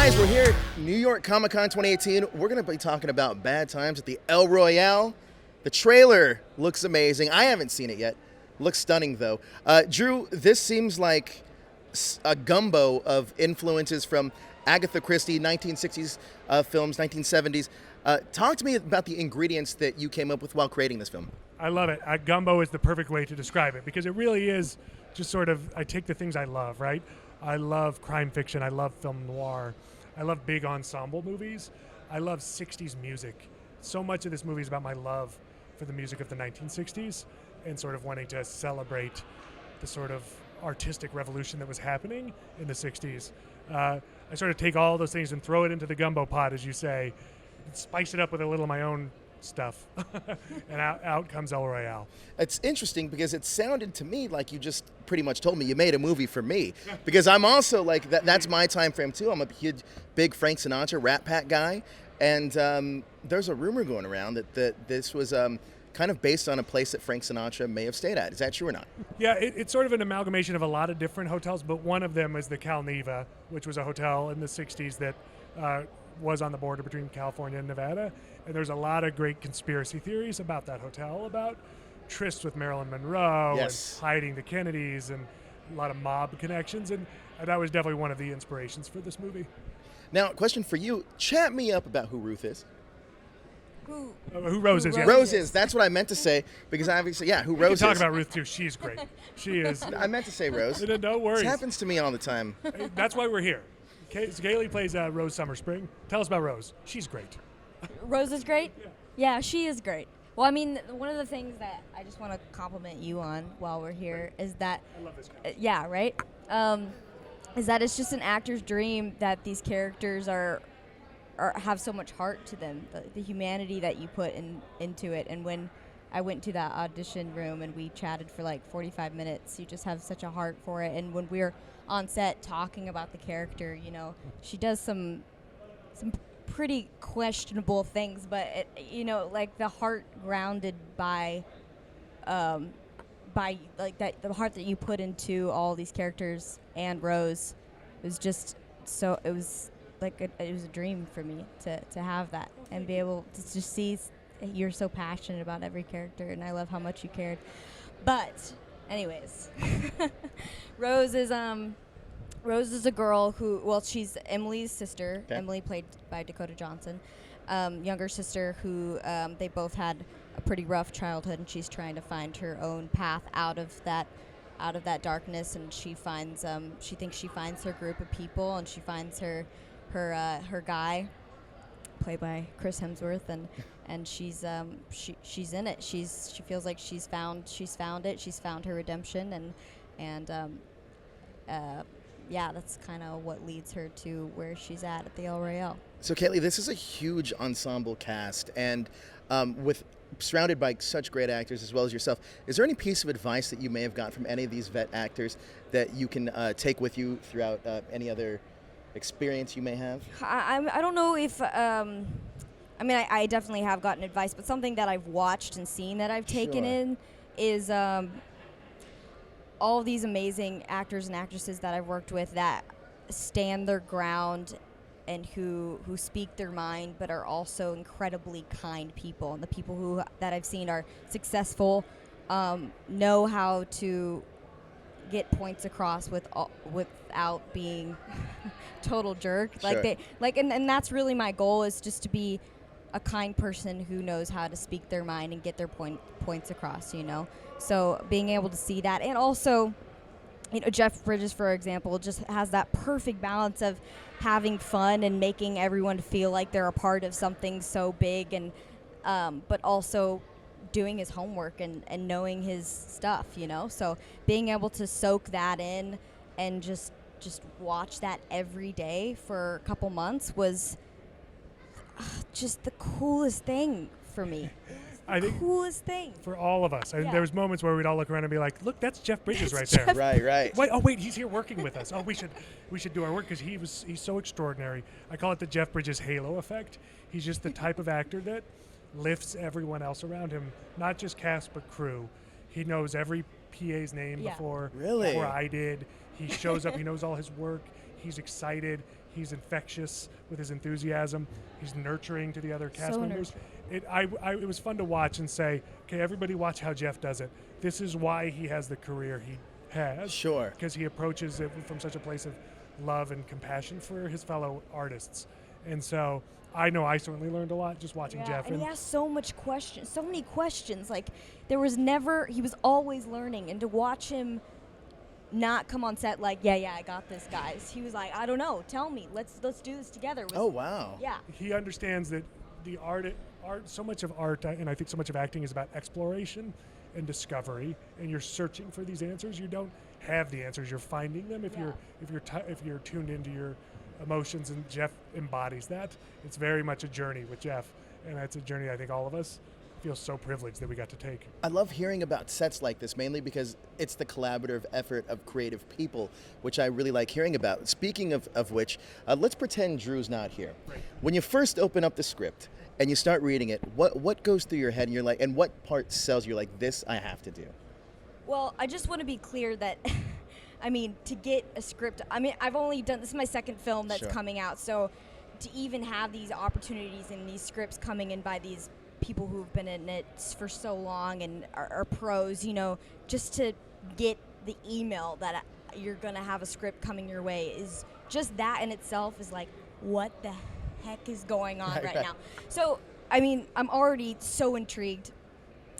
Guys, we're here at New York Comic Con 2018. We're going to be talking about Bad Times at the El Royale. The trailer looks amazing. I haven't seen it yet. Looks stunning, though. Drew, this seems like a gumbo of influences from Agatha Christie, 1960s films, 1970s. Talk to me about the ingredients that you came up with while creating this film. I love it. Gumbo is the perfect way to describe it because it really is just sort of, I take the things I love, right? I love crime fiction. I love film noir. I love big ensemble movies. I love 60s music. So much of this movie is about my love for the music of the 1960s and sort of wanting to celebrate the sort of artistic revolution that was happening in the 60s. I sort of take all those things and throw it into the gumbo pot, as you say, spice it up with a little of my own stuff, and out comes El Royale. It's interesting because it sounded to me like you just pretty much told me you made a movie for me, because I'm also like that's my time frame too. I'm a huge, big Frank Sinatra Rat Pack guy, and there's a rumor going around that this was kind of based on a place that Frank Sinatra may have stayed at. Is that true or not? Yeah, it's sort of an amalgamation of a lot of different hotels, but one of them is the Cal Neva, which was a hotel in the 60s that was on the border between California and Nevada. And there's a lot of great conspiracy theories about that hotel, about trysts with Marilyn Monroe, yes, and hiding the Kennedys, and a lot of mob connections. And that was definitely one of the inspirations for this movie. Now, question for you. Chat me up about who Ruth is. Who Rose is, yeah. Rose is. That's what I meant to say, because obviously, yeah, who Rose is. We can talk about Ruth, too. She's great. She is. I meant to say Rose. No worries. It happens to me all the time. That's why we're here. So Kaylee plays Rose Summerspring. Tell us about Rose. She's great. Rose is great? Yeah, she is great. Well, I mean, one of the things that I just want to compliment you on while we're here is that... I love this guy. Yeah, right? Is that it's just an actor's dream that these characters are have so much heart to them, the humanity that you put into it. And when I went to that audition room and we chatted for like 45 minutes, you just have such a heart for it. And when we're on set talking about the character, you know, she does some pretty questionable things, but it, you know, like the heart grounded by like that, the heart that you put into all these characters and Rose was just so, it was like it was a dream for me to have that and be able to just see you're so passionate about every character, and I love how much you cared. But anyways, Rose is a girl who, well, she's Emily's sister. Okay. Emily, played by Dakota Johnson, younger sister who they both had a pretty rough childhood, and she's trying to find her own path out of that darkness. And she finds she thinks she finds her group of people, and she finds her guy, played by Chris Hemsworth, and she's in it. She feels like she's found it. She's found her redemption, and yeah, that's kind of what leads her to where she's at the El Royale. So, Kaylee, this is a huge ensemble cast, and surrounded by such great actors as well as yourself. Is there any piece of advice that you may have got from any of these vet actors that you can take with you throughout any other experience you may have? I don't know if I mean, I definitely have gotten advice, but something that I've watched and seen that I've taken in is all these amazing actors and actresses that I've worked with that stand their ground and who speak their mind, but are also incredibly kind people. And the people that I've seen are successful, know how to get points across without being total jerk. Sure. And that's really my goal, is just to be a kind person who knows how to speak their mind and get their points across, you know. So being able to see that, and also, you know, Jeff Bridges, for example, just has that perfect balance of having fun and making everyone feel like they're a part of something so big, and but also doing his homework and knowing his stuff, you know. So being able to soak that in and just watch that every day for a couple months was just the coolest thing for me. I think coolest thing for all of us. There was moments where we'd all look around and be like, "Look, that's Jeff Bridges right there." Right. Wait, he's here working with us. Oh, we should do our work because he's so extraordinary. I call it the Jeff Bridges halo effect. He's just the type of actor that lifts everyone else around him, not just cast but crew. He knows every PA's name before I did. He shows up, he knows all his work, he's excited, he's infectious with his enthusiasm, he's nurturing to the other cast So members. It was fun to watch and say, okay, everybody watch how Jeff does it. This is why he has the career he has. Sure. Because he approaches it from such a place of love and compassion for his fellow artists. And so I know I certainly learned a lot just watching Jeff. And he asked so many questions. Like he was always learning, and to watch him not come on set like, yeah, I got this, guys. He was like, I don't know, tell me, let's do this together. Oh, wow. Yeah. He understands that the art, so much of art, and I think so much of acting is about exploration and discovery, and you're searching for these answers. You don't have the answers; you're finding them. If you're tuned into your emotions, and Jeff embodies that. It's very much a journey with Jeff, and that's a journey I think all of us feel so privileged that we got to take. I love hearing about sets like this, mainly because it's the collaborative effort of creative people, which I really like hearing about. Speaking of which, let's pretend Drew's not here. Right. When you first open up the script and you start reading it, what goes through your head, and you're like, and what part sells you like, this I have to do? Well, I just want to be clear that, I mean, to get a script, I mean, I've only done, this is my second film that's Sure. coming out, so to even have these opportunities and these scripts coming in by these people who've been in it for so long and are pros, you know, just to get the email that you're going to have a script coming your way is just that in itself is like, what the heck is going on right now? So, I mean, I'm already so intrigued.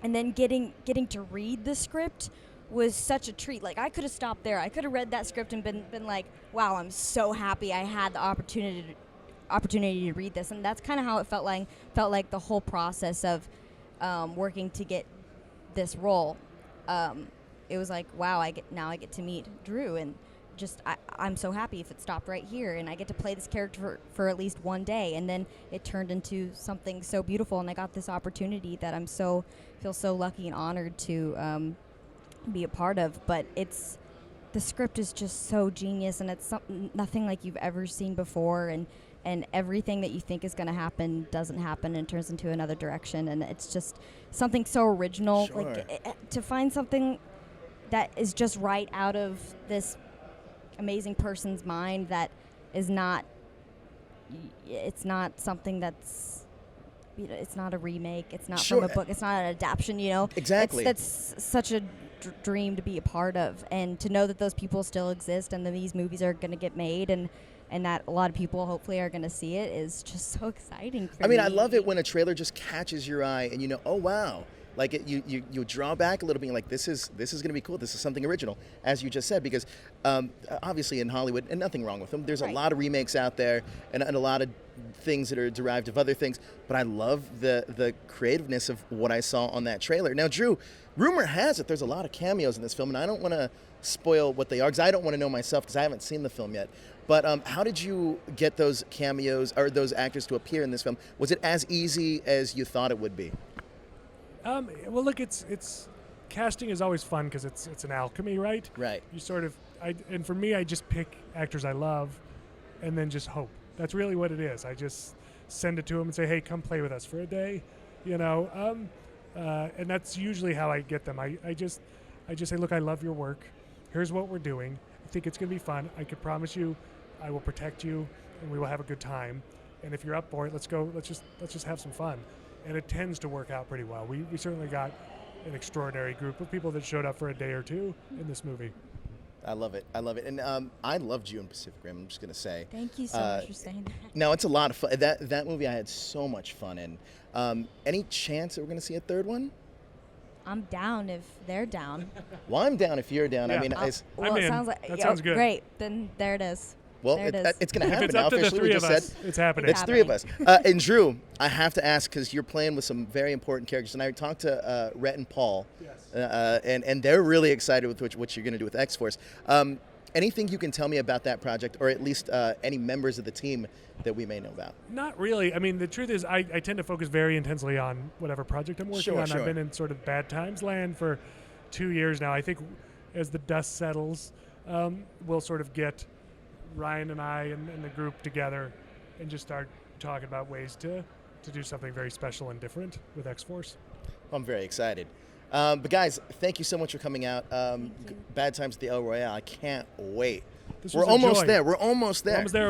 And then getting to read the script was such a treat. Like, I could have stopped there. I could have read that script and been like, wow, I'm so happy I had the opportunity to read this. And that's kind of how it felt like the whole process of working to get this role. It was like, wow, I get to meet Drew, and just I'm so happy if it stopped right here, and I get to play this character for at least one day, and then it turned into something so beautiful, and I got this opportunity that feel so lucky and honored to be a part of. But the script is just so genius, and it's nothing like you've ever seen before, and everything that you think is going to happen doesn't happen and turns into another direction, and it's just something so original. Sure. Like to find something that is just right out of this amazing person's mind that is not, it's not something that's, you know, it's not a remake, it's not Sure. from a book, it's not an adaptation, you know. Exactly. That's such a dream to be a part of, and to know that those people still exist and that these movies are going to get made, and that a lot of people hopefully are going to see it is just so exciting for me. I mean, I love it when a trailer just catches your eye and you know, oh wow. Like you draw back a little bit. And you're like, this is going to be cool. This is something original, as you just said, because obviously in Hollywood, and nothing wrong with them. There's a lot of remakes out there, and a lot of things that are derived of other things. But I love the creativeness of what I saw on that trailer. Now, Drew, rumor has it there's a lot of cameos in this film, and I don't want to spoil what they are because I don't want to know myself because I haven't seen the film yet. But how did you get those cameos or those actors to appear in this film? Was it as easy as you thought it would be? Well, look, it's casting is always fun because it's an alchemy, right? Right. You sort of, and for me, I just pick actors I love, and then just hope. That's really what it is. I just send it to them and say, hey, come play with us for a day, you know. And that's usually how I get them. I just say, look, I love your work. Here's what we're doing. I think it's going to be fun. I can promise you, I will protect you, and we will have a good time. And if you're up for it, let's go. Let's just have some fun. And it tends to work out pretty well. We certainly got an extraordinary group of people that showed up for a day or two in this movie. I love it. And I loved you in Pacific Rim, I'm just going to say. Thank you so much for saying that. No, it's a lot of fun. That movie I had so much fun in. Any chance that we're going to see a third one? I'm down if they're down. Well, I'm down if you're down. Yeah. I mean, Well, in. it sounds like That sounds good. Great. Then there it is. well, There it is. it's going to happen If it's now. up to the Officially, we three of just us, said it's happening. it's three of us. And Drew, I have to ask because you're playing with some very important characters, and I talked to Rhett and Paul, Yes. and they're really excited with what you're going to do with X-Force. Anything you can tell me about that project, or at least any members of the team that we may know about? Not really. I mean, the truth is I tend to focus very intensely on whatever project I'm working on. Sure. I've been in sort of bad times land for 2 years now. I think as the dust settles, we'll sort of get Ryan and I and the group together and just start talking about ways to do something very special and different with X-Force. I'm very excited. But guys, thank you so much for coming out. you. Bad Times at the El Royale. I can't wait. This We're was a almost joy. there. We're almost there. We're almost there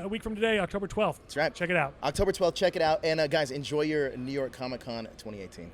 a week from today, October 12th. That's right. Check it out. October 12th. Check it out. And guys, enjoy your New York Comic Con 2018.